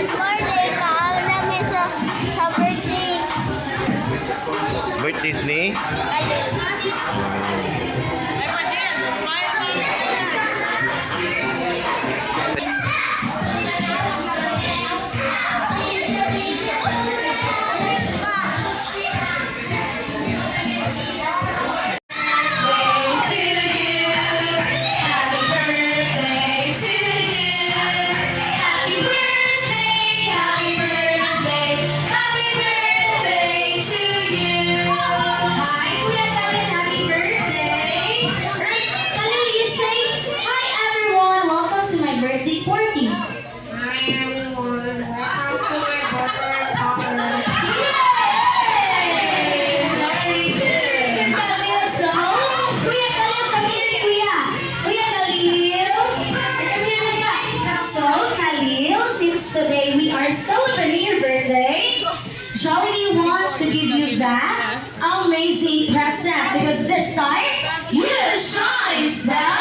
Good morning. Kaawin namin sa birthday. Birthday ni? Kalin. Birthday party. Hi everyone. Welcome to my birthday party. Yay! Very good. Khalil, so, Kuya Khalil, kami yan, Kuya. Kuya Khalil. Kami yan ka. So, Khalil, since today we are celebrating your birthday, Jollibee wants to give you that amazing present because this time, you shine, Bell.